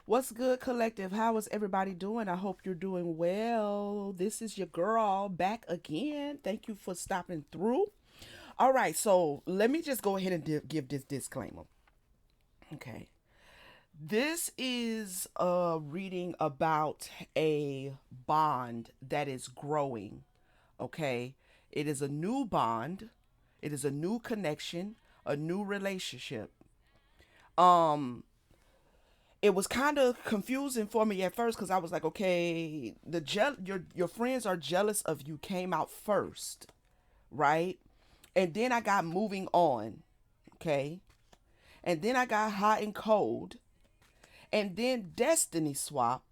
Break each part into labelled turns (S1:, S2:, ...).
S1: What's good, collective? How is everybody doing? I hope you're doing well. This is your girl back again. Thank you for stopping through. All right, so let me just go ahead and give this disclaimer. Okay. This is a reading about a bond that is growing. Okay. It is a new bond, it is a new connection, a new relationship. Um, it was kind of confusing for me at first because I was like, okay, your friends are jealous of you came out first, right? And then I got moving on, okay? And then I got hot and cold, and then destiny swap,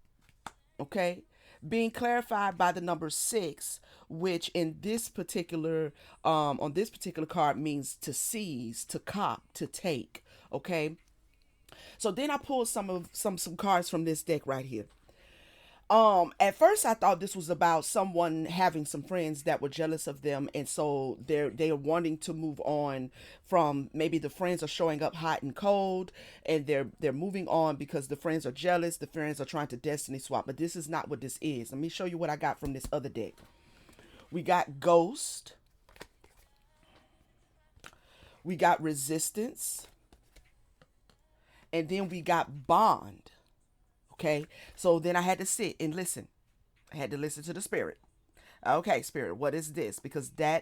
S1: okay? Being clarified by the number 6, which in this particular on this particular card means to seize, to cop, to take, okay? So then I pulled some cards from this deck right here. At first I thought this was about someone having some friends that were jealous of them, and so they're wanting to move on from, maybe the friends are showing up hot and cold, and they're moving on because the friends are jealous, the friends are trying to destiny swap. But this is not what this is. Let me show you what I got from this other deck. We got ghost, we got resistance, and then we got bond. Okay, so then I had to sit and listen. I had to listen to the spirit. Okay, spirit, what is this? Because I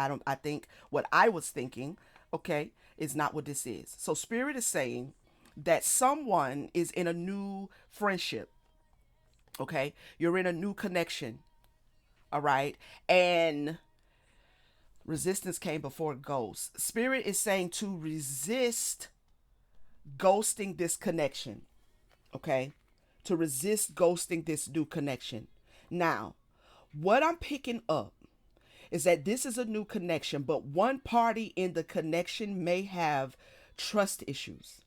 S1: don't, I think what I was thinking, okay, is not what this is. So spirit is saying that someone is in a new friendship. Okay, you're in a new connection. All right, and resistance came before ghost. Spirit is saying to resist ghosting this connection. Okay, to resist ghosting this new connection. Now, what I'm picking up is that this is a new connection, but one party in the connection may have trust issues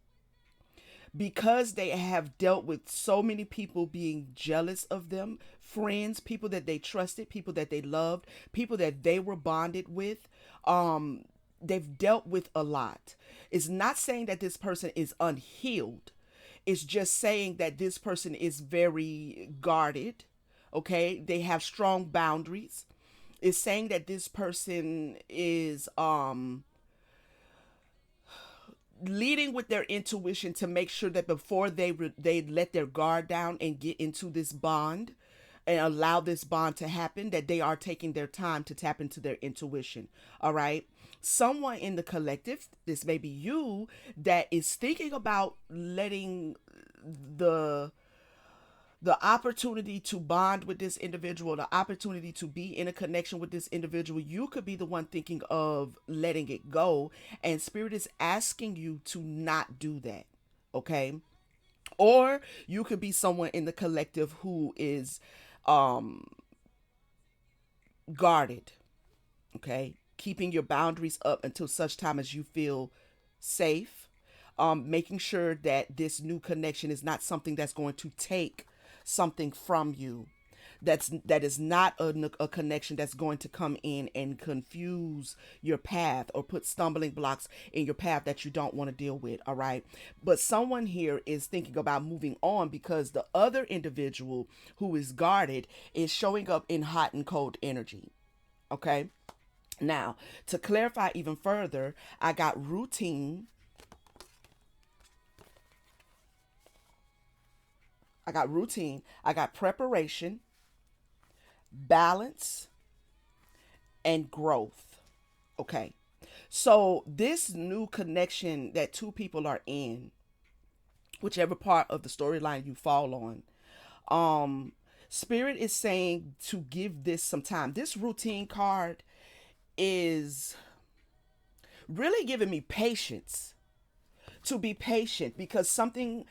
S1: because they have dealt with so many people being jealous of them, friends, people that they trusted, people that they loved, people that they were bonded with. They've dealt with a lot. It's not saying that this person is unhealed. It's just saying that this person is very guarded. Okay, they have strong boundaries. It's saying that this person is leading with their intuition to make sure that before they let their guard down and get into this bond and allow this bond to happen, that they are taking their time to tap into their intuition. All right, someone in the collective, this may be you, that is thinking about letting the the opportunity to bond with this individual, the opportunity to be in a connection with this individual. You could be the one thinking of letting it go, and spirit is asking you to not do that. Okay, or you could be someone in the collective who is um guarded. Okay, keeping your boundaries up until such time as you feel safe. Making sure that this new connection is not something that's going to take something from you. That is not a connection that's going to come in and confuse your path or put stumbling blocks in your path that you don't want to deal with. All right, but someone here is thinking about moving on because the other individual who is guarded is showing up in hot and cold energy. Okay, now to clarify even further, I got routine, I got preparation, balance, and growth. Okay. So this new connection that two people are in, whichever part of the storyline you fall on, um spirit is saying to give this some time. This routine card is really giving me patience, to be patient because something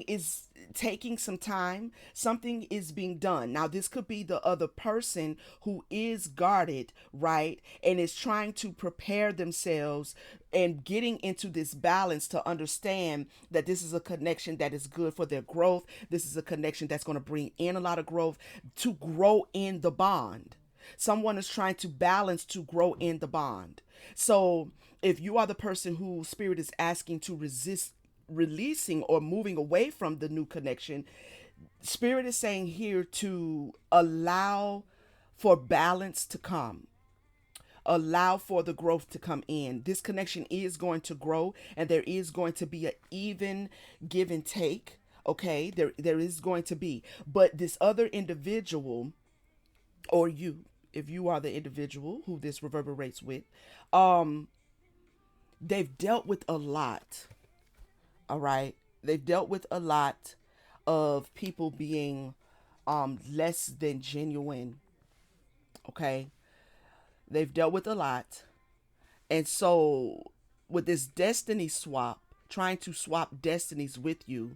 S1: is taking some time, something is being done. Now this could be the other person who is guarded, right, and is trying to prepare themselves and getting into this balance to understand that this is a connection that is good for their growth. This is a connection that's going to bring in a lot of growth, to grow in the bond. Someone is trying to balance to grow in the bond. So if you are the person who spirit is asking to resist releasing or moving away from the new connection, Spirit is saying here to allow for balance to come, allow for the growth to come in. This connection is going to grow, and there is going to be an even give and take. Okay, there is going to be, but this other individual, or you, if you are the individual who this reverberates with, um, they've dealt with a lot. All right, they've dealt with a lot of people being less than genuine. Okay, they've dealt with a lot. And so, with this destiny swap, trying to swap destinies with you,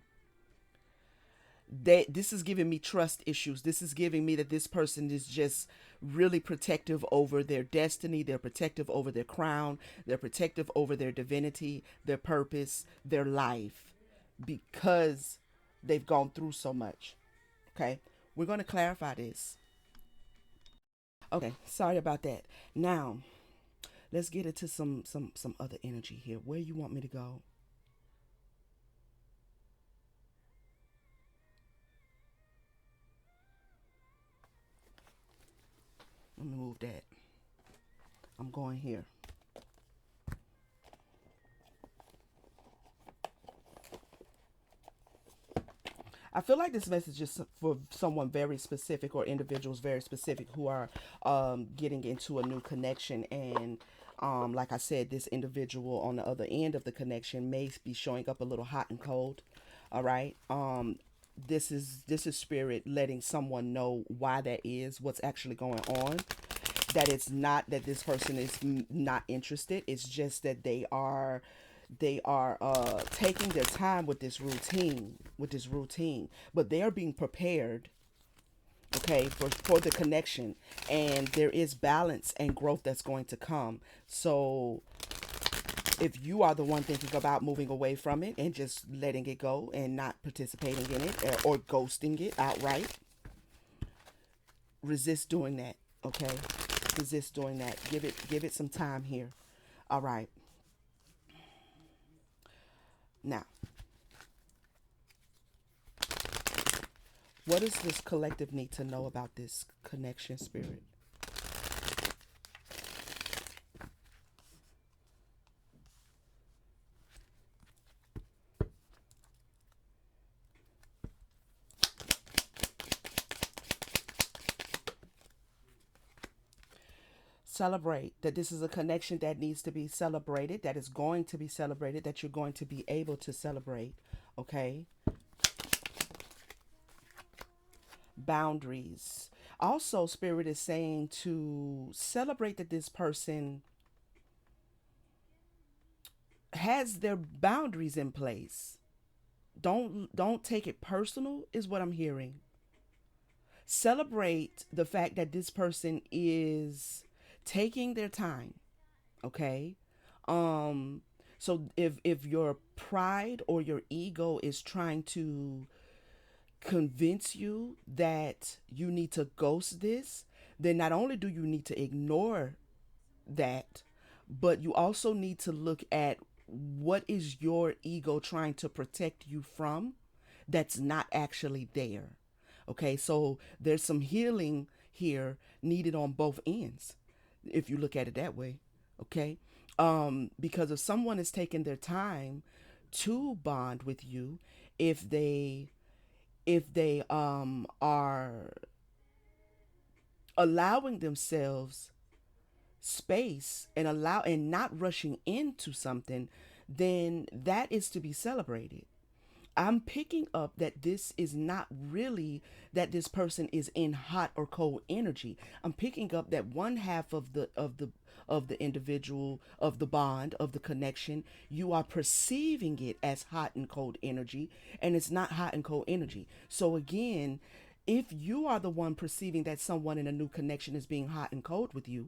S1: this is giving me trust issues. This is giving me that this person is just really protective over their destiny. They're protective over their crown. They're protective over their divinity, their purpose, their life, because they've gone through so much. Okay, we're going to clarify this. Okay, sorry about that. Now, let's get into some other energy here. Where you want me to go? Let me move that. I'm going here. I feel like this message is for someone very specific, or individuals very specific who are getting into a new connection. And like I said, this individual on the other end of the connection may be showing up a little hot and cold. All right. This is spirit letting someone know why that is, what's actually going on. That it's not that this person is not interested. It's just that they are taking their time with this routine, but they are being prepared, okay, for the connection, and there is balance and growth that's going to come. So if you are the one thinking about moving away from it and just letting it go and not participating in it, or ghosting it outright, resist doing that. Okay, resist doing that. Give it some time here. All right. Now, what does this collective need to know about this connection, spirit? Celebrate that this is a connection that needs to be celebrated, that is going to be celebrated, that you're going to be able to celebrate. Okay. Boundaries. Also, spirit is saying to celebrate that this person has their boundaries in place. Don't take it personal, is what I'm hearing. Celebrate the fact that this person is taking their time. Okay. um so if your pride or your ego is trying to convince you that you need to ghost this, then not only do you need to ignore that, but you also need to look at what is your ego trying to protect you from that's not actually there. Okay, so there's some healing here needed on both ends, if you look at it that way. Okay, because if someone is taking their time to bond with you, if they are allowing themselves space and not rushing into something, then that is to be celebrated. I'm picking up that this is not really that this person is in hot or cold energy. I'm picking up that one half of the individual, of the bond, of the connection, you are perceiving it as hot and cold energy, and it's not hot and cold energy. So again, if you are the one perceiving that someone in a new connection is being hot and cold with you,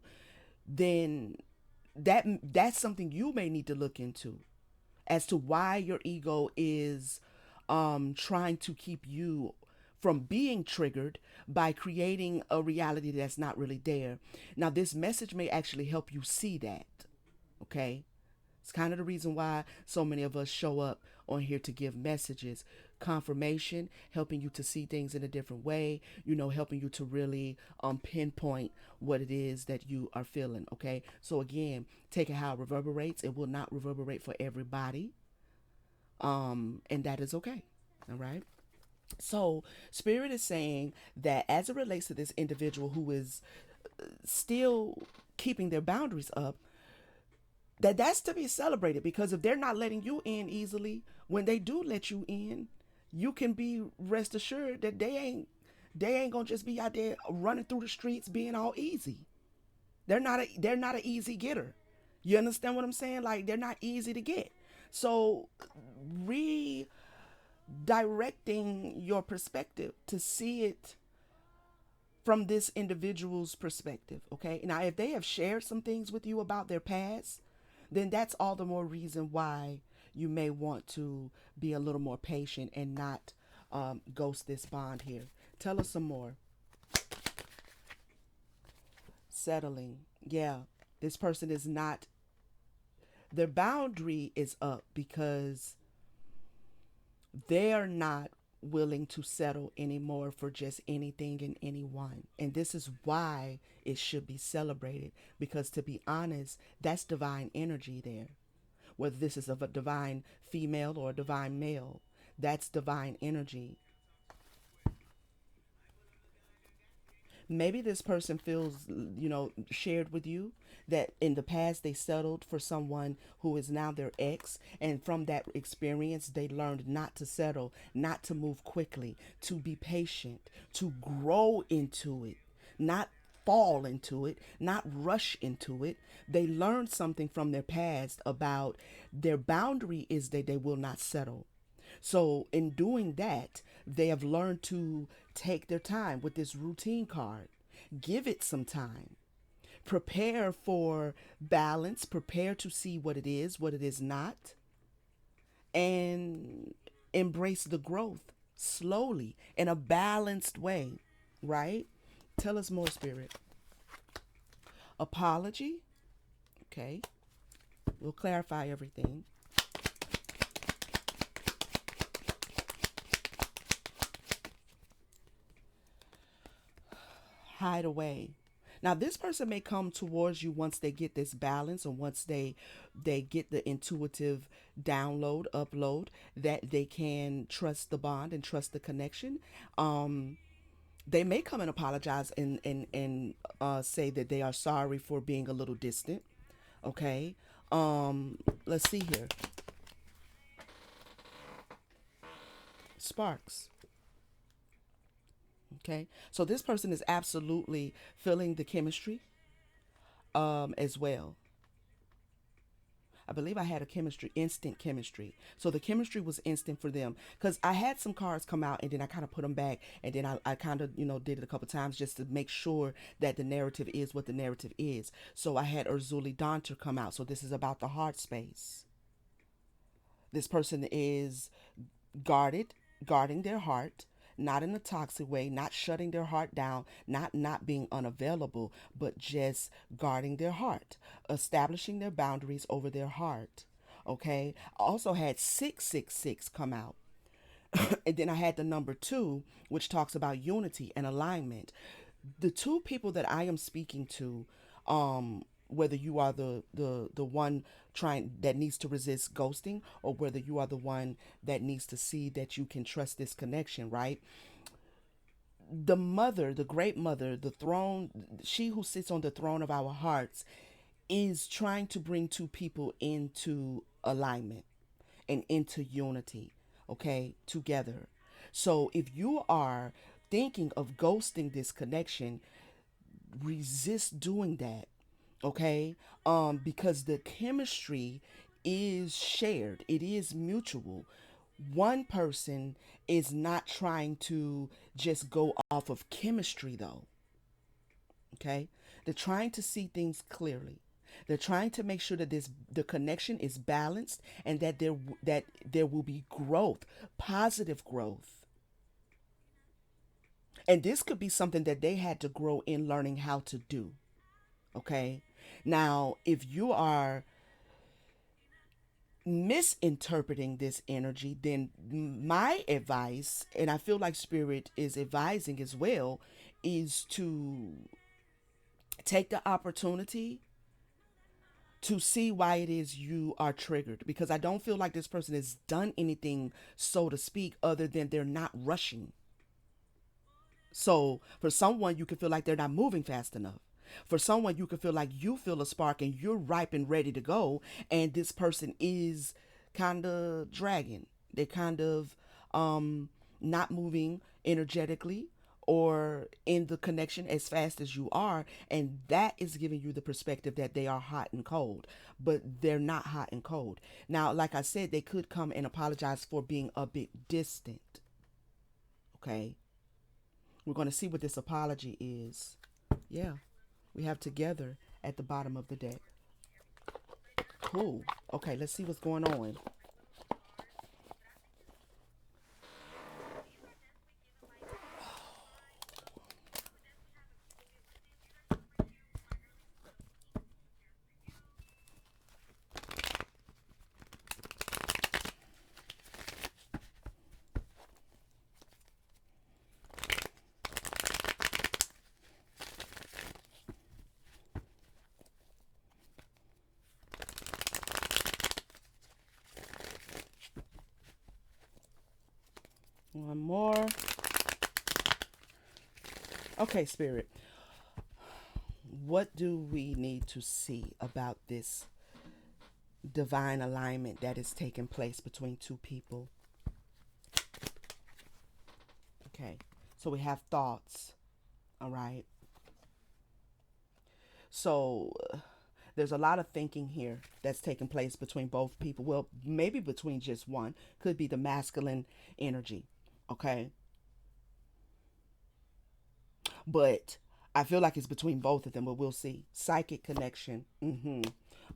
S1: then that's something you may need to look into as to why your ego is trying to keep you from being triggered by creating a reality that's not really there. Now, this message may actually help you see that. Okay, it's kind of the reason why so many of us show up on here to give messages, confirmation, helping you to see things in a different way, helping you to really pinpoint what it is that you are feeling. Okay. So again, take it how it reverberates. It will not reverberate for everybody. And that is okay. All right. So, Spirit is saying that as it relates to this individual who is still keeping their boundaries up, that's to be celebrated, because if they're not letting you in easily, when they do let you in, you can be rest assured that they ain't gonna just be out there running through the streets being all easy. They're not an easy getter. You understand what I'm saying? Like, they're not easy to get. So redirecting your perspective to see it from this individual's perspective. Okay. Now, if they have shared some things with you about their past, then that's all the more reason why you may want to be a little more patient and not ghost this bond here. Tell us some more. Settling. Yeah. This person is not, their boundary is up because they're not willing to settle anymore for just anything and anyone. And this is why it should be celebrated, because to be honest, that's divine energy there. Whether this is of a divine female or a divine male, that's divine energy. Maybe this person feels, shared with you that in the past they settled for someone who is now their ex, and from that experience they learned not to settle, not to move quickly, to be patient, to grow into it, not fall into it, not rush into it. They learned something from their past about their boundary is that they will not settle. So, in doing that, they have learned to take their time with this routine card. Give it some time. Prepare for balance. Prepare to see what it is not, and embrace the growth slowly in a balanced way, right? Tell us more, Spirit. Apology. Okay. We'll clarify everything. Hide away. Now, this person may come towards you once they get this balance, and once they get the intuitive download, upload, that they can trust the bond and trust the connection. Um, they may come and apologize and say that they are sorry for being a little distant. Okay. Let's see here. Sparks. Okay. So this person is absolutely feeling the chemistry as well. I believe I had a chemistry, instant chemistry. So the chemistry was instant for them, because I had some cards come out and then I kind of put them back, and then I kind of, did it a couple times just to make sure that the narrative is what the narrative is. So I had Urzuli Danter come out. So this is about the heart space. This person is guarded, guarding their heart, not in a toxic way, not shutting their heart down, not being unavailable, but just guarding their heart, establishing their boundaries over their heart. Okay. I also had 666 come out. And then I had the number 2, which talks about unity and alignment. The two people that I am speaking to, whether you are the one trying that needs to resist ghosting, or whether you are the one that needs to see that you can trust this connection, right? The mother, the great mother, the throne, she who sits on the throne of our hearts, is trying to bring two people into alignment and into unity, okay, together. So if you are thinking of ghosting this connection, resist doing that, okay? Because the chemistry is shared, it is mutual. One person is not trying to just go off of chemistry, though, okay? They're trying to see things clearly. They're trying to make sure that the connection is balanced, and that there will be growth, positive growth. And this could be something that they had to grow in learning how to do. Okay. Now, if you are misinterpreting this energy, then my advice, and I feel like Spirit is advising as well, is to take the opportunity to see why it is you are triggered, because I don't feel like this person has done anything, so to speak, other than they're not rushing. So for someone, you can feel like they're not moving fast enough. For someone, you can feel like you feel a spark and you're ripe and ready to go, and this person is kind of dragging. They're kind of not moving energetically or in the connection as fast as you are, and that is giving you the perspective that they are hot and cold, but they're not hot and cold. Now, like I said, they could come and apologize for being a bit distant. Okay, we're going to see what this apology is. Yeah, we have together at the bottom of the deck. Cool. Okay, let's see what's going on. One more. Okay, Spirit. What do we need to see about this divine alignment that is taking place between two people? Okay, so we have thoughts. All right. So there's a lot of thinking here that's taking place between both people. Well, maybe between just one. Could be the masculine energy. Okay. But I feel like it's between both of them, but we'll see. Psychic connection.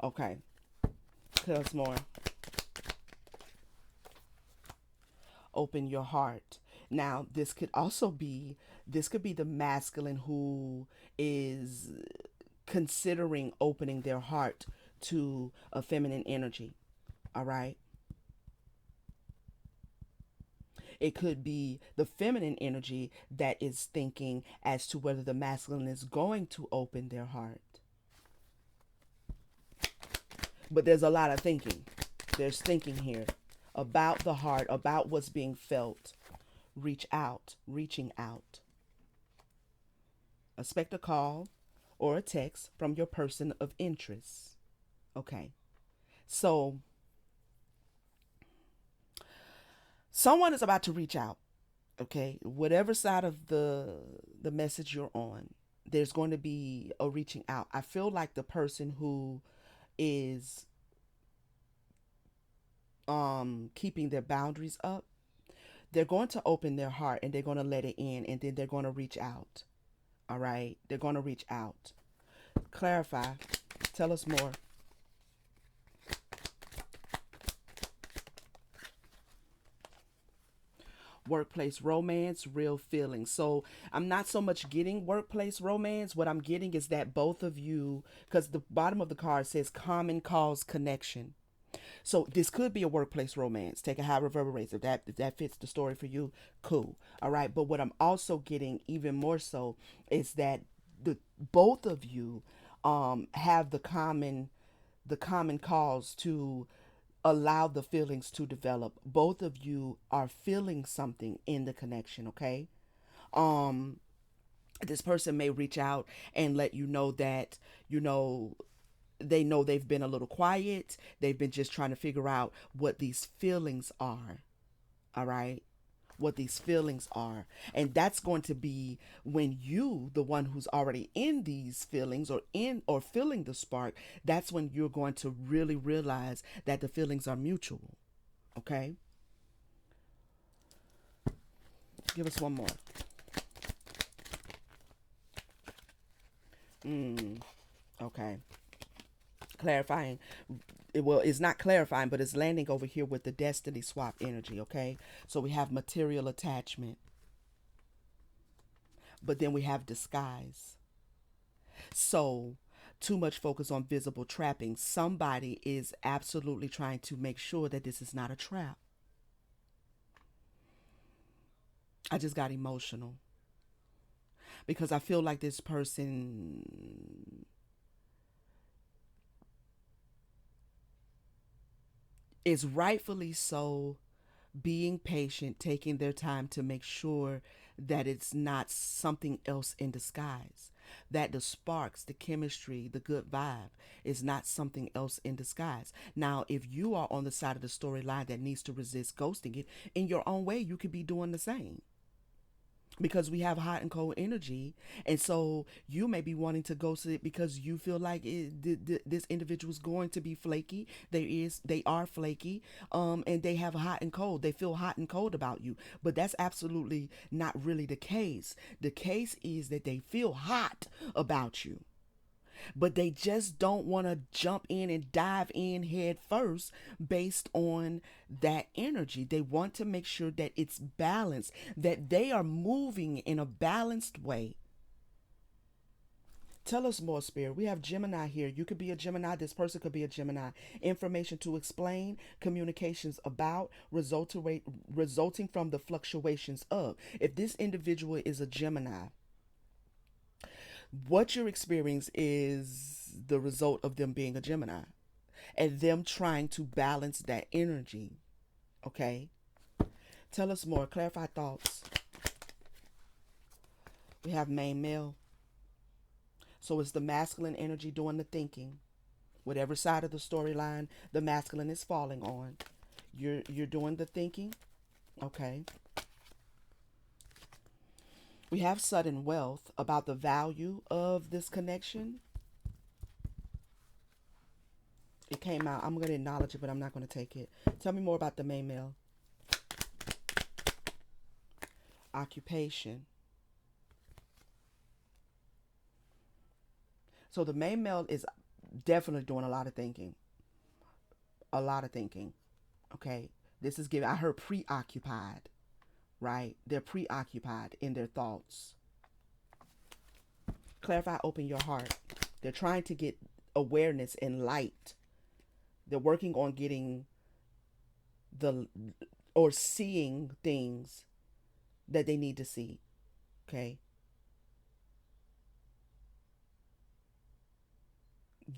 S1: Okay. Tell us more. Open your heart. Now, this could be the masculine who is considering opening their heart to a feminine energy. All right. It could be the feminine energy that is thinking as to whether the masculine is going to open their heart. But there's a lot of thinking. There's thinking here about the heart, about what's being felt. Reach out, reaching out. Expect a call or a text from your person of interest. Okay. So someone is about to reach out. Okay. Whatever side of the message you're on, there's going to be a reaching out. I feel like the person who is keeping their boundaries up, they're going to open their heart and they're going to let it in, and then they're going to reach out. All right, they're going to reach out. Clarify. Tell us more. Workplace romance, real feelings. So I'm not so much getting workplace romance. What I'm getting is that both of you, because the bottom of the card says common cause connection. So this could be a workplace romance. Take a high reverberator. If that fits the story for you, cool. All right. But what I'm also getting even more so is that the both of you have the common cause to allow the feelings to develop. Both of you are feeling something in the connection, okay? Um this person may reach out and let you know that, you they know they've been a little quiet. They've been just trying to figure out what these feelings are. All right? What these feelings are. And that's going to be when you, the one who's already in these feelings or in or feeling the spark, that's when you're going to really realize that the feelings are mutual. Okay? Give us one more. Okay. Clarifying. Well, it's not clarifying, but it's landing over here with the destiny swap energy. Okay. So we have material attachment, but then we have disguise. So Too much focus on visible trappings. Somebody is absolutely trying to make sure that this is not a trap. I just got emotional because I feel like this person is rightfully so being patient, taking their time to make sure that it's not something else in disguise. That the sparks, the chemistry, the good vibe is not something else in disguise. Now, if you are on the side of the storyline that needs to resist ghosting it, in your own way, you could be doing the same because we have hot and cold energy, and so you may be wanting to ghost it because you feel like this individual is going to be flaky. They are flaky, and they have hot and cold. They feel hot and cold about you, but that's absolutely not really the case. The case is that they feel hot about you, but they just don't want to jump in and dive in head first based on that energy. They want to make sure that it's balanced, that they are moving in a balanced way. Tell us more, Spirit. We have Gemini here. You could be a Gemini. This person could be a Gemini. Information to explain, communications about, resulting from the fluctuations of. If this individual is a Gemini, what you're experiencing is the result of them being a Gemini and them trying to balance that energy. Okay? Tell us more. Clarify thoughts. We have main male. So it's the masculine energy doing the thinking. Whatever side of the storyline the masculine is falling on, you're doing the thinking. Okay. We have sudden wealth about the value of this connection. It came out. I'm going to acknowledge it, but I'm not going to take it. Tell me more about the main male. Occupation. So the main male is definitely doing a lot of thinking. A lot of thinking. Okay. This is giving, I heard preoccupied, right? They're preoccupied in their thoughts. Clarify, open your heart. They're trying to get awareness and light. They're working on getting the or seeing things that they need to see. Okay.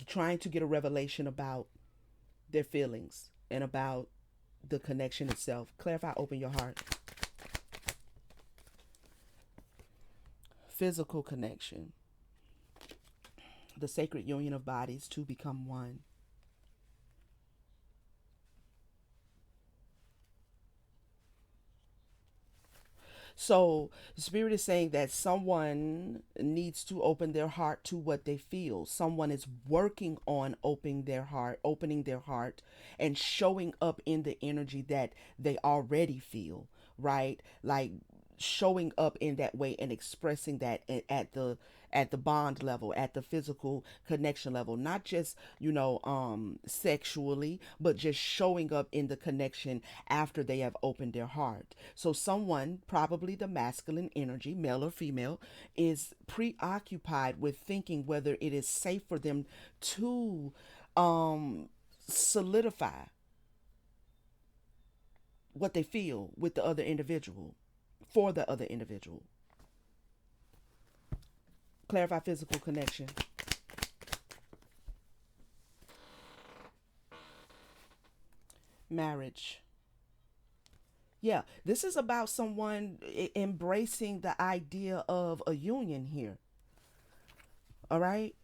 S1: Trying to get a revelation about their feelings and about the connection itself. Clarify, open your heart. Physical connection. The sacred union of bodies to become one. So the spirit is saying that someone needs to open their heart to what they feel. Someone is working on opening their heart and showing up in the energy that they already feel, right? Like showing up in that way and expressing that at the bond level, at the physical connection level, not just sexually, but just showing up in the connection after they have opened their heart. So someone, probably the masculine energy, male or female, is preoccupied with thinking whether it is safe for them to solidify what they feel with the other individual, for the other individual. Clarify physical connection. Marriage. Yeah, this is about someone embracing the idea of a union here. All right?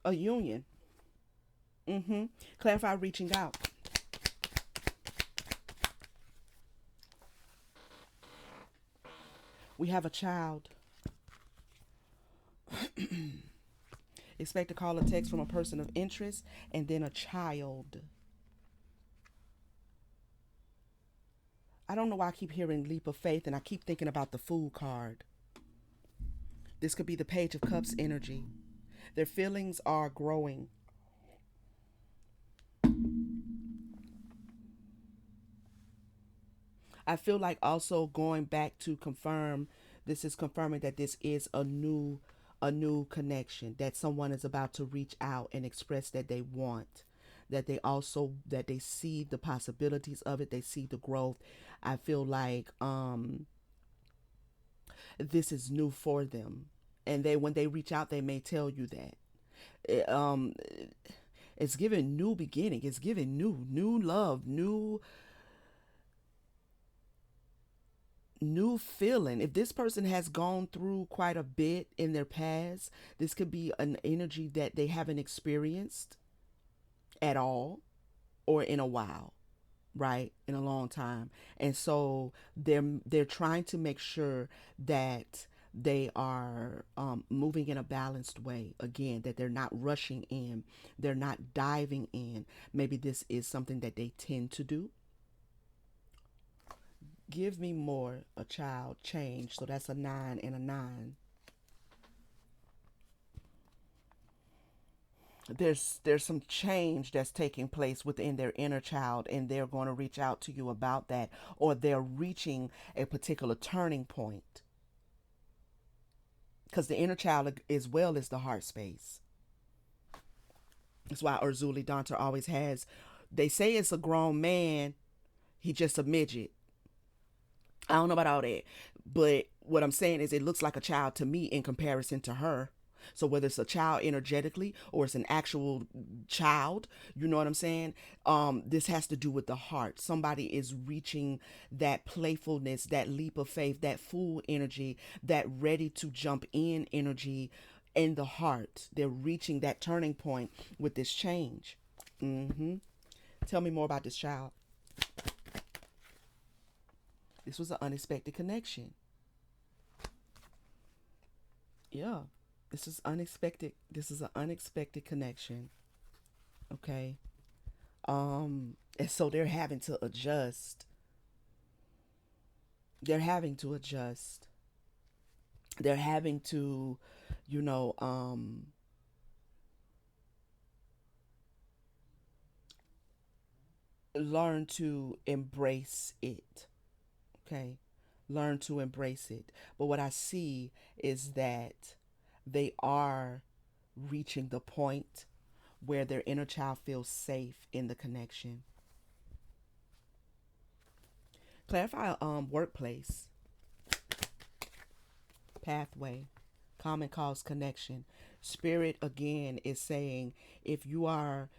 S1: A union. Clarify reaching out. We have a child. Expect a call or text from a person of interest and then a child. I don't know why I keep hearing leap of faith and I keep thinking about the Fool card. This could be the Page of Cups energy. Their feelings are growing. I feel like also going back to confirm, this is confirming that this is a new connection, that someone is about to reach out and express that they want, that they also, that they see the possibilities of it, they see the growth. I feel like this is new for them, and they, when they reach out, they may tell you that it, it's giving new beginning, it's giving new love, new feeling. If this person has gone through quite a bit in their past, this could be an energy that they haven't experienced at all or in a while, right? In a long time. And so they're trying to make sure that they are moving in a balanced way, again, that they're not rushing in, they're not diving in. Maybe this is something that they tend to do. Give me more, a child change. So that's a 9 and a 9. There's some change that's taking place within their inner child, and they're going to reach out to you about that, or they're reaching a particular turning point, because the inner child as well as the heart space. That's why Urzuli Danter always has, they say it's a grown man, he just a midget. I don't know about all that, but what I'm saying is it looks like a child to me in comparison to her. So whether it's a child energetically or it's an actual child, you know what I'm saying? This has to do with the heart. Somebody is reaching that playfulness, that leap of faith, that full energy, that ready to jump in energy in the heart. They're reaching that turning point with this change. Mm-hmm. Tell me more about this child. This was an unexpected connection. Yeah. This is unexpected. This is an unexpected connection. Okay. And so they're having to adjust. They're having to adjust. They're having to, you know, learn to embrace it. Okay. Learn to embrace it. But what I see is that they are reaching the point where their inner child feels safe in the connection. Clarify workplace, pathway, common cause connection. Spirit again is saying, if you are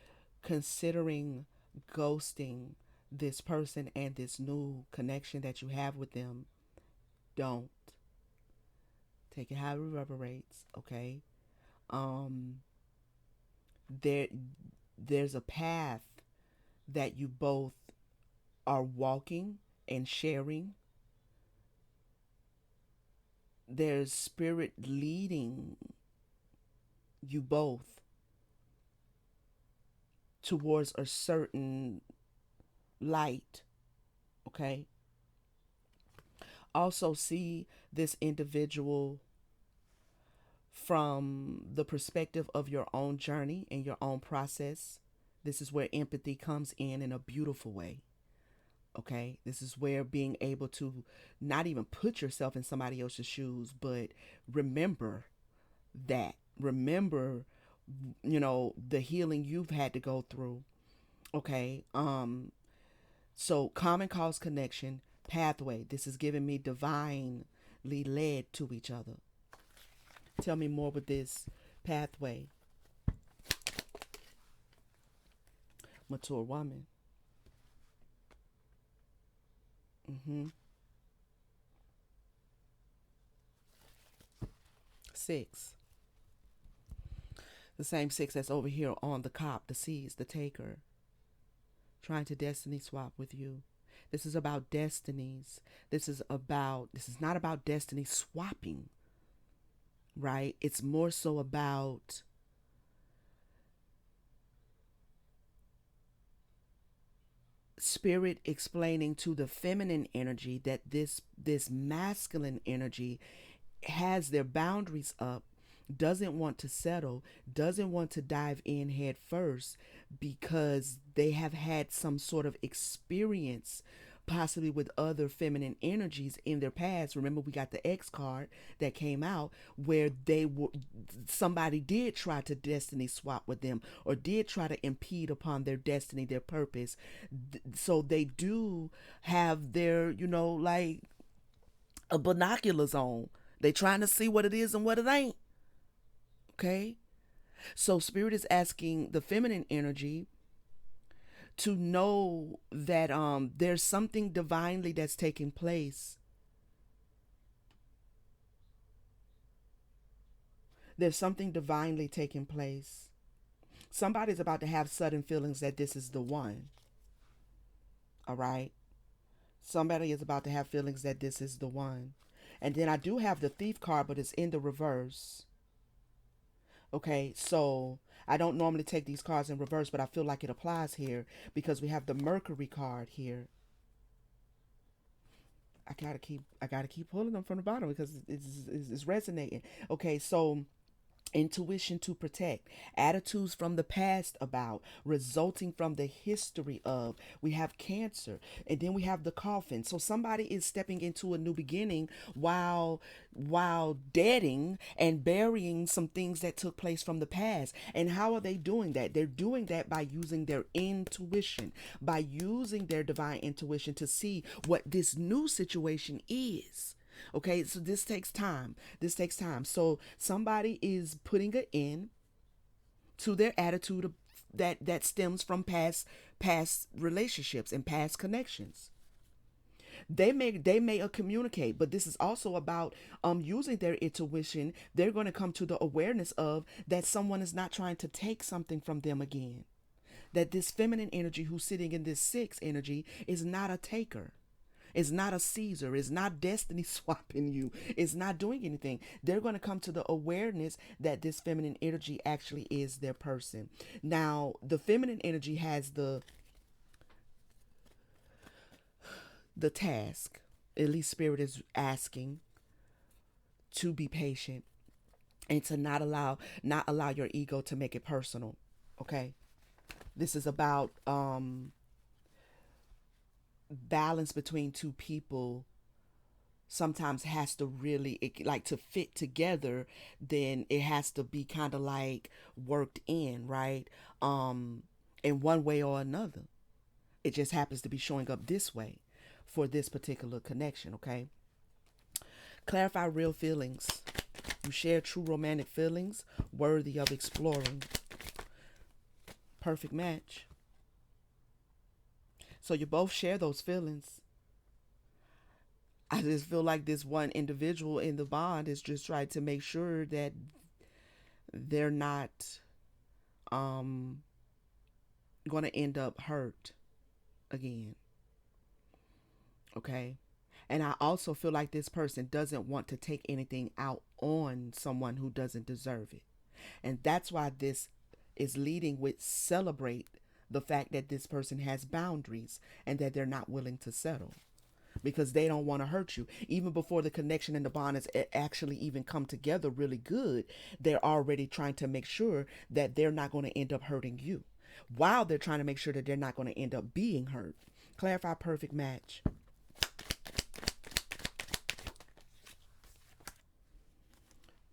S1: considering ghosting this person and this new connection that you have with them, don't. Take it how it reverberates, okay? Um there there's a path that you both are walking and sharing. There's spirit leading you both towards a certain light, okay? Also see this individual from the perspective of your own journey and your own process. This is where empathy comes in a beautiful way. Okay, this is where being able to not even put yourself in somebody else's shoes, but remember that. Remember, the healing you've had to go through. Okay, so common cause connection, pathway. This is giving me divinely led to each other. Tell me more with this pathway. Mature woman. Mm-hmm. 6. The same 6 that's over here on the cop, the seas, the taker. Trying to destiny swap with you. This is about destinies. This is not about destiny swapping, right? It's more so about spirit explaining to the feminine energy that this masculine energy has their boundaries up, doesn't want to settle, doesn't want to dive in head first, because they have had some sort of experience possibly with other feminine energies in their past. Remember, we got the X card that came out where somebody did try to destiny swap with them, or did try to impede upon their destiny, their purpose. So they do have their, like a binoculars on. They trying to see what it is and what it ain't. Okay? So spirit is asking the feminine energy to know that there's something divinely that's taking place. There's something divinely taking place. Somebody's about to have sudden feelings that this is the one. All right? Somebody is about to have feelings that this is the one. And then I do have the thief card, but it's in the reverse. Okay, so I don't normally take these cards in reverse, but I feel like it applies here because we have the Mercury card here. I gotta keep pulling them from the bottom because it's resonating. Okay, so intuition to protect, attitudes from the past about, resulting from the history of. We have Cancer, and then we have the Coffin. So somebody is stepping into a new beginning while deading and burying some things that took place from the past. And how are they doing that? They're doing that by using their intuition, by using their divine intuition to see what this new situation is. Okay, so this takes time. This takes time. So somebody is putting an end to their attitude that stems from past relationships and past connections. They may communicate, but this is also about using their intuition. They're going to come to the awareness of that someone is not trying to take something from them again. That this feminine energy who's sitting in this six energy is not a taker. It's not a Caesar. It's not destiny swapping you. It's not doing anything. They're going to come to the awareness that this feminine energy actually is their person. Now, the feminine energy has the task. At least spirit is asking to be patient and to not allow your ego to make it personal. Okay? This is about balance between two people. Sometimes has to really like to fit together, then it has to be kind of like worked in, right? In one way or another. It just happens to be showing up this way for this particular connection. Okay, clarify real feelings. You share true romantic feelings worthy of exploring. Perfect match. So you both share those feelings. I just feel like this one individual in the bond is just trying to make sure that they're not um going to end up hurt again. Okay? And I also feel like this person doesn't want to take anything out on someone who doesn't deserve it. And that's why this is leading with celebrate the fact that this person has boundaries and that they're not willing to settle because they don't want to hurt you. Even before the connection and the bond has actually even come together really good, they're already trying to make sure that they're not going to end up hurting you while they're trying to make sure that they're not going to end up being hurt. Clarify perfect match.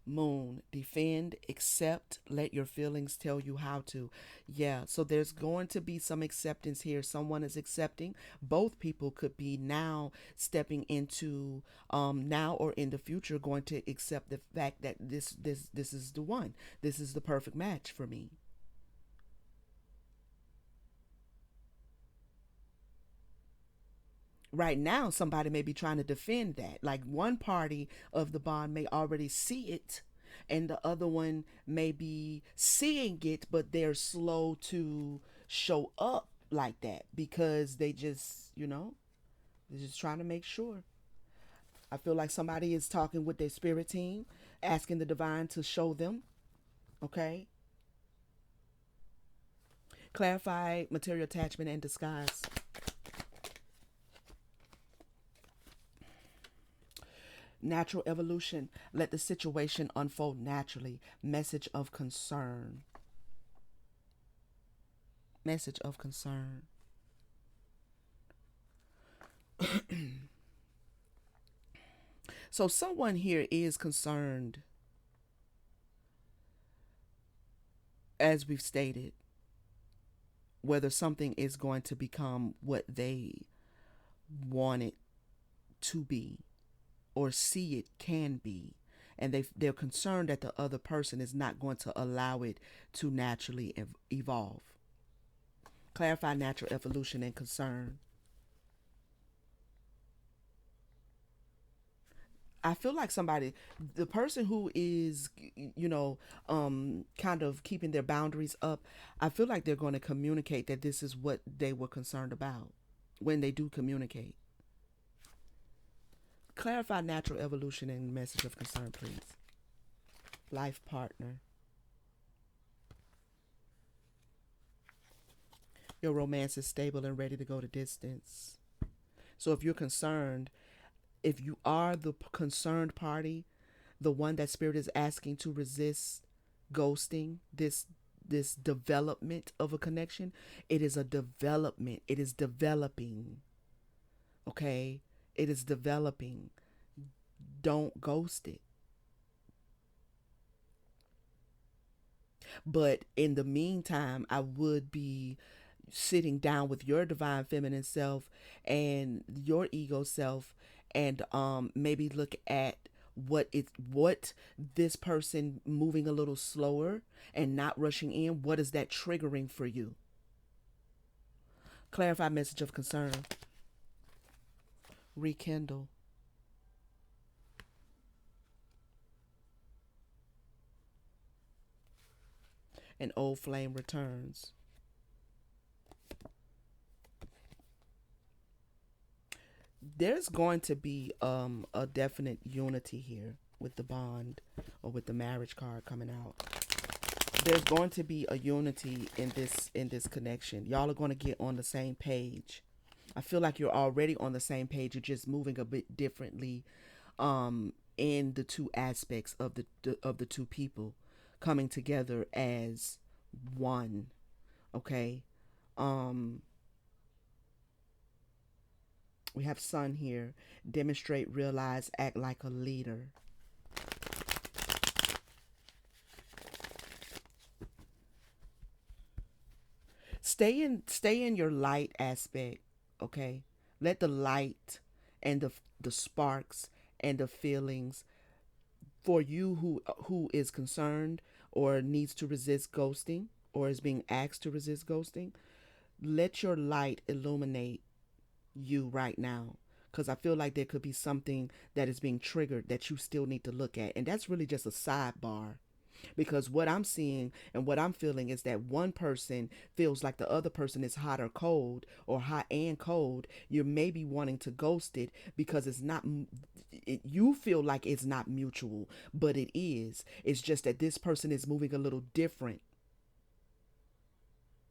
S1: Moon, defend, accept, let your feelings tell you how to. Yeah, so there's going to be some acceptance here. Someone is accepting. Both people could be now stepping into now or in the future going to accept the fact that this is the one. This is the perfect match for me. Right now somebody may be trying to defend that, like one party of the bond may already see it and the other one may be seeing it, but they're slow to show up like that because they just, they're just trying to make sure. I feel like somebody is talking with their spirit team, asking the divine to show them. Okay, clarify material attachment and disguise. Natural evolution. Let the situation unfold naturally. Message of concern. Message of concern. So someone here is concerned, as we've stated, whether something is going to become what they want it to be or see it can be. And they're concerned that the other person is not going to allow it to naturally evolve. Clarify natural evolution and concern. I feel like somebody, the person who is, kind of keeping their boundaries up, I feel like they're going to communicate that this is what they were concerned about when they do communicate. Clarify natural evolution and message of concern, please. Life partner. Your romance is stable and ready to go the distance. So if you're concerned, if you are the concerned party, the one that spirit is asking to resist ghosting, this development of a connection, it is a development. It is developing. Okay? It is developing. Don't ghost it. But in the meantime, I would be sitting down with your divine feminine self and your ego self, and maybe look at what this person moving a little slower and not rushing in, what is that triggering for you? Clarify message of concern. Rekindle. An old flame returns. There's going to be a definite unity here with the bond or with the marriage card coming out. There's going to be a unity in this connection. Y'all are going to get on the same page. I feel like you're already on the same page. You're just moving a bit differently in the two aspects of the two people coming together as one. Okay? Um we have sun here. Demonstrate, realize, act like a leader. Stay in your light aspect, okay? Let the light and the sparks and the feelings for you who is concerned or needs to resist ghosting or is being asked to resist ghosting. Let your light illuminate you right now, because I feel like there could be something that is being triggered that you still need to look at, and that's really just a sidebar. Because what I'm seeing and what I'm feeling is that one person feels like the other person is hot or cold, or hot and cold. You're maybe wanting to ghost it because it's not, you feel like it's not mutual, but it is. It's just that this person is moving a little different.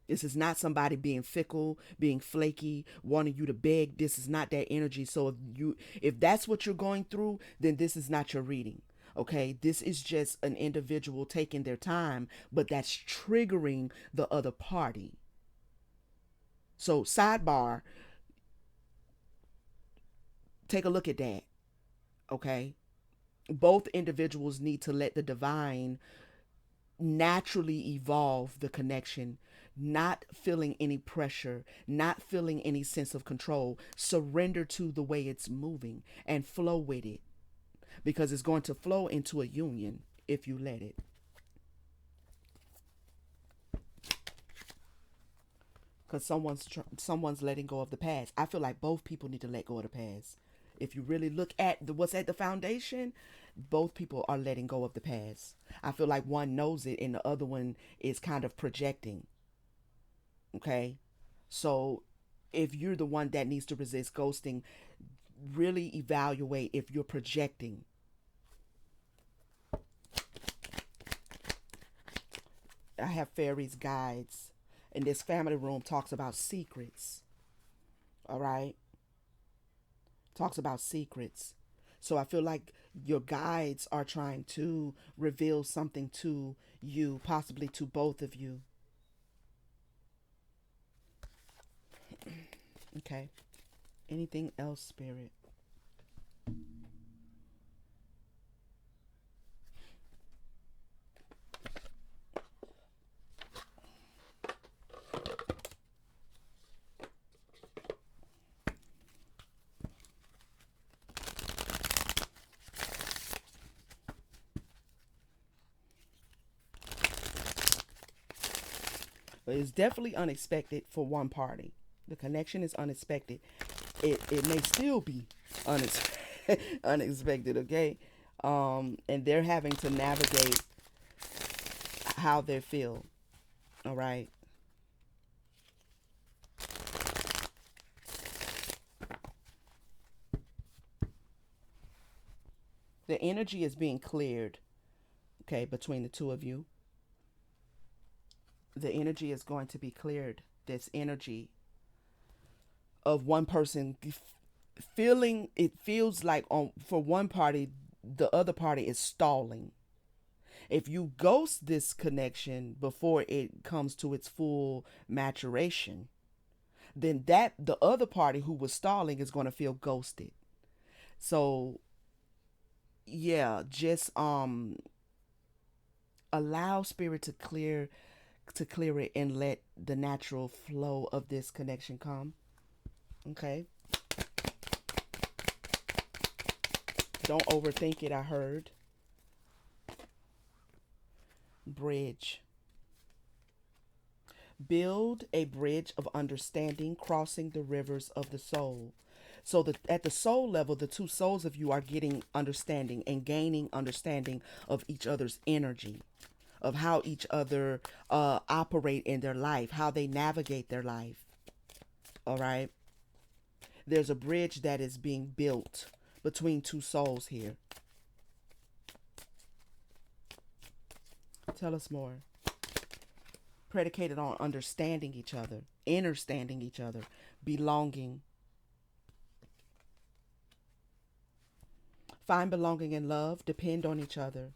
S1: This is not somebody being fickle, being flaky, wanting you to beg. This is not that energy. So if that's what you're going through, then this is not your reading. Okay? This is just an individual taking their time, but that's triggering the other party. So sidebar, take a look at that. Okay? Both individuals need to let the divine naturally evolve the connection, not feeling any pressure, not feeling any sense of control. Surrender to the way it's moving and flow with it, because it's going to flow into a union if you let it. Because someone's letting go of the past. I feel like both people need to let go of the past. If you really look at what's at the foundation, both people are letting go of the past. I feel like one knows it and the other one is kind of projecting. Okay? So if you're the one that needs to resist ghosting, really evaluate if you're projecting. I have fairies guides, and this family room talks about secrets. All right? Talks about secrets. So I feel like your guides are trying to reveal something to you, possibly to both of you. Okay. Anything else, Spirit? But it's definitely unexpected for one party. The connection is unexpected. It may still be unex- unexpected, okay? And they're having to navigate how they feel, all right? The energy is being cleared, okay, between the two of you. The energy is going to be cleared. This energy of one person feeling, it feels like on for one party the other party is stalling. If you ghost this connection before it comes to its full maturation, then that the other party who was stalling is going to feel ghosted. So yeah, just allow spirit to clear it and let the natural flow of this connection come. Okay, don't overthink it. I heard bridge. Build a bridge of understanding crossing the rivers of the soul. So that at the soul level, the two souls of you are getting understanding and gaining understanding of each other's energy, of how each other operate in their life, how they navigate their life. All right. There's a bridge that is being built between two souls here. Tell us more. Predicated on understanding each other, understanding each other, belonging. Find belonging and love, depend on each other.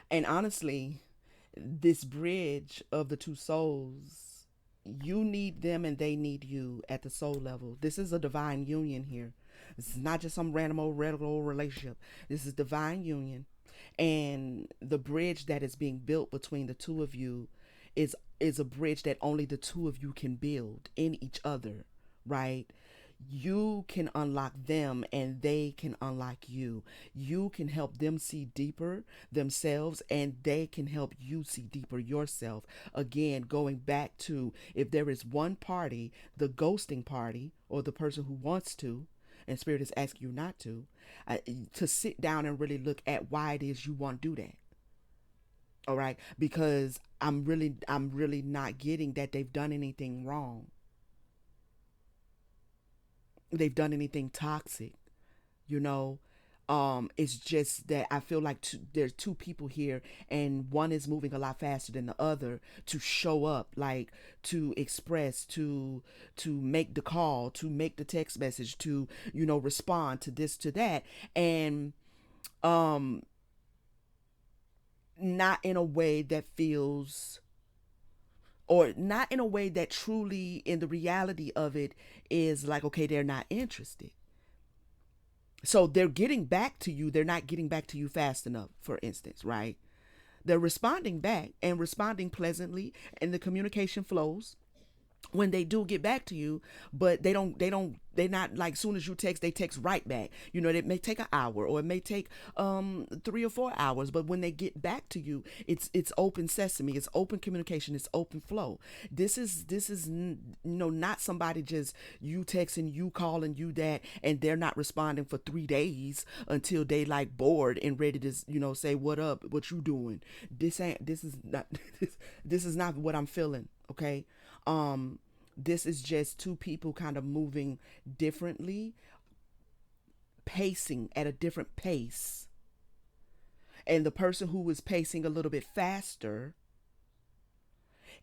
S1: And honestly, this bridge of the two souls, you need them and they need you at the soul level. This is a divine union here. This is not just some random old regular relationship. This is divine union. And the bridge that is being built between the two of you is a bridge that only the two of you can build in each other, right? You can unlock them and they can unlock you. You can help them see deeper themselves and they can help you see deeper yourself. Again, going back to if there is one party, the ghosting party or the person who wants to, and spirit is asking you not uh, to sit down and really look at why it is you want to do that. All right, because I'm really not getting that they've done anything wrong. They've done anything toxic, you know. It's just that I feel like there's two people here and one is moving a lot faster than the other to show up, like to express, to make the call, to make the text message, to respond to this, to that. And um not in a way that feels, or not in a way that truly in the reality of it is like, okay, they're not interested. So they're getting back to you, they're not getting back to you fast enough, for instance, right? They're responding back and responding pleasantly, and the communication flows when they do get back to you, but they're not like soon as you text they text right back. It may take an hour or it may take 3 or 4 hours, but when they get back to you, it's open sesame, it's open communication, it's open flow. This is not somebody just you texting, you calling, you that, and they're not responding for 3 days until they like bored and ready to say what up, what you doing. This is not what I'm feeling, okay? This is just two people kind of moving differently, pacing at a different pace. And the person who is pacing a little bit faster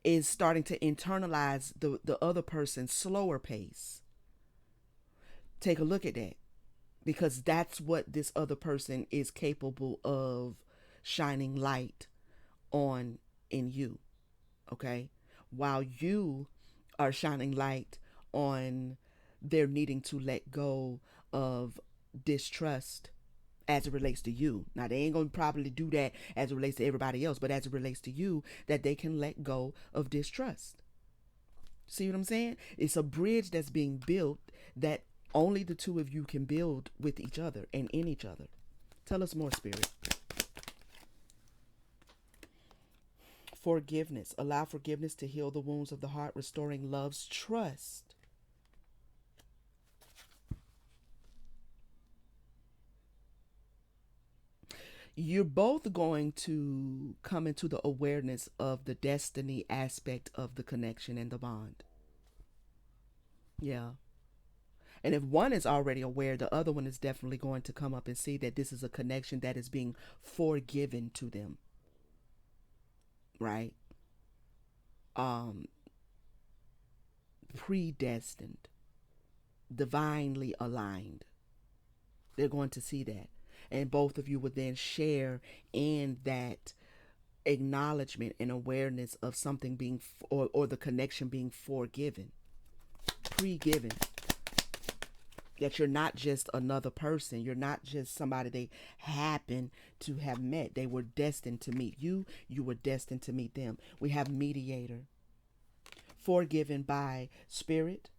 S1: is starting to internalize the other person's slower pace. Take a look at that, because that's what this other person is capable of shining light on in you, okay? While you are shining light on their needing to let go of distrust as it relates to you. Now, they ain't gonna probably do that as it relates to everybody else, but as it relates to you, that they can let go of distrust. See what I'm saying? It's a bridge that's being built that only the two of you can build with each other and in each other. Tell us more, Spirit. Forgiveness. Allow forgiveness to heal the wounds of the heart, restoring love's trust. You're both going to come into the awareness of the destiny aspect of the connection and the bond. Yeah. And if one is already aware, the other one is definitely going to come up and see that this is a connection that is being forgiven to them. Right? Um, Predestined, divinely aligned. They're going to see that. And both of you would then share in that acknowledgement and awareness of something being, or the connection being forgiven, pre-given. That you're not just another person. You're not just somebody they happen to have met. They were destined to meet you. You were destined to meet them. We have mediator. Forgiven by spirit.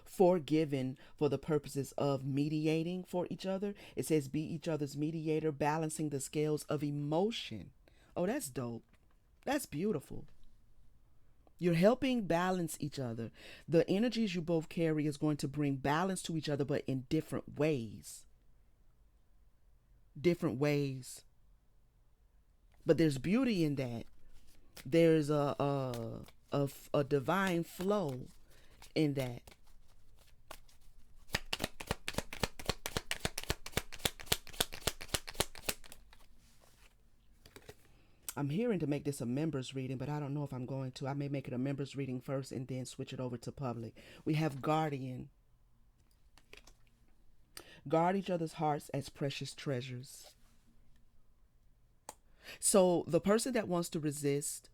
S1: Forgiven for the purposes of mediating for each other. It says be each other's mediator, balancing the scales of emotion. Oh, that's dope. That's beautiful. You're helping balance each other. The energies you both carry is going to bring balance to each other, but in different ways. Different ways. But there's beauty in that. There's a divine flow in that. I'm hearing to make this a members reading, but I don't know if I'm going to. I may make it a members reading first and then switch it over to public. We have guardian. Guard each other's hearts as precious treasures. So the person that wants to resist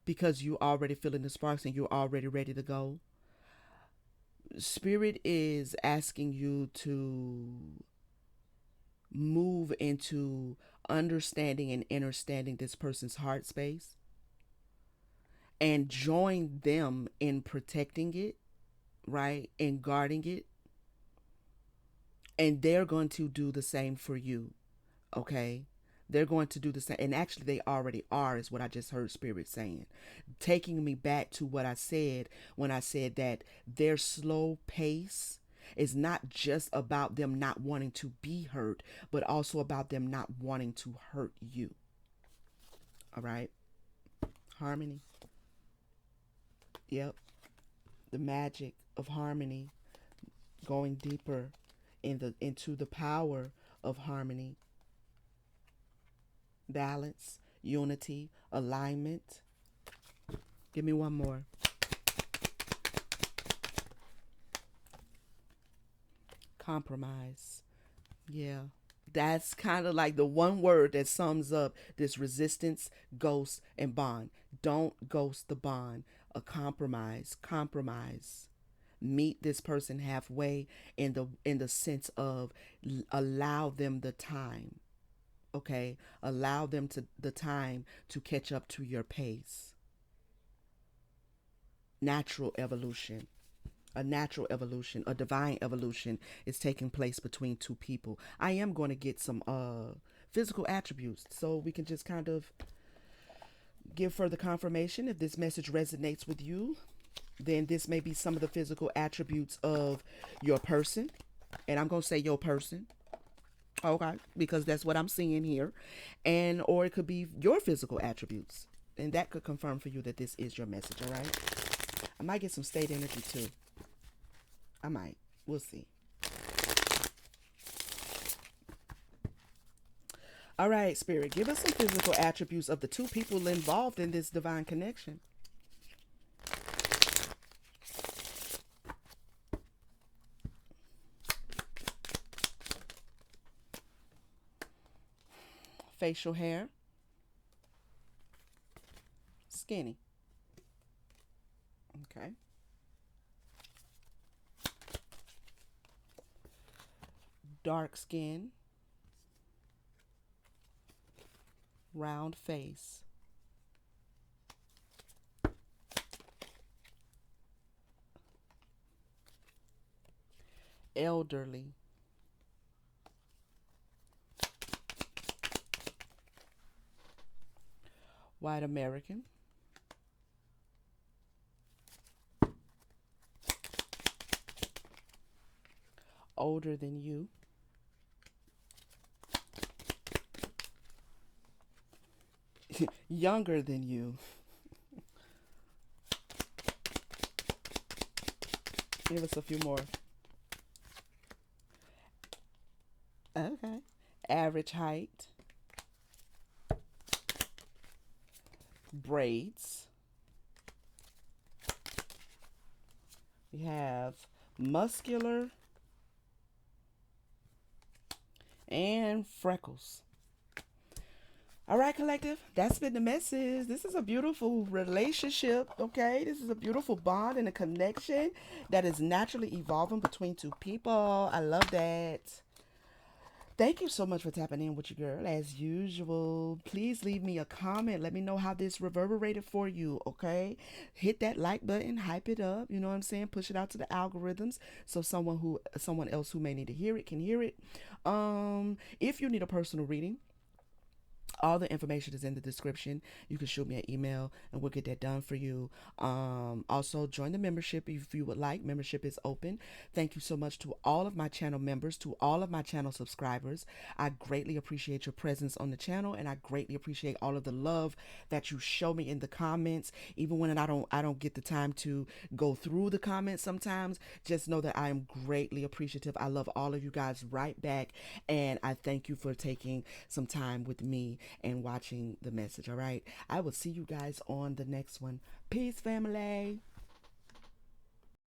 S1: because you already feeling the sparks and you're already ready to go, Spirit is asking you to move into understanding and understanding this person's heart space and join them in protecting it, right? And guarding it. And they're going to do the same for you, okay? They're going to do the same. And actually, they already are, is what I just heard Spirit saying. Taking me back to what I said when I said that their slow pace is not just about them not wanting to be hurt, but also about them not wanting to hurt you. All right? Harmony. Yep. The magic of harmony. Going deeper into the power of harmony. Balance, unity, alignment. Give me one more. Compromise. Yeah. That's kind of like the one word that sums up this resistance, ghost, and bond. Don't ghost the bond. A compromise. Compromise. Meet this person halfway in the sense of allow them the time. Okay? Allow them the time to catch up to your pace. Natural evolution. A natural evolution, a divine evolution is taking place between two people. I am going to get some physical attributes so we can just kind of give further confirmation. If this message resonates with you, then this may be some of the physical attributes of your person. And I'm going to say your person. Okay, because that's what I'm seeing here. Or it could be your physical attributes. And that could confirm for you that this is your message, all right? I might get some state energy too. I might. We'll see. All right, Spirit, give us some physical attributes of the two people involved in this divine connection. Facial hair, skinny. Okay. Dark skin, round face. Elderly, white American, older than you, younger than you. Give us a few more. Okay. Average height, braids. We have muscular and freckles. All right, collective, that's been the message. This is a beautiful relationship, okay? This is a beautiful bond and a connection that is naturally evolving between two people. I love that. Thank you so much for tapping in with your girl as usual. Please leave me a comment. Let me know how this reverberated for you, okay? Hit that like button, hype it up, you know what I'm saying? Push it out to the algorithms so someone else who may need to hear it can hear it. If you need a personal reading, all the information is in the description. You can shoot me an email and we'll get that done for you. Also, join the membership if you would like. Membership is open. Thank you so much to all of my channel members, to all of my channel subscribers. I greatly appreciate your presence on the channel, and I greatly appreciate all of the love that you show me in the comments. Even when I don't get the time to go through the comments sometimes, just know that I am greatly appreciative. I love all of you guys right back, and I thank you for taking some time with me and watching the message. All right. I will see you guys on the next one. Peace, family.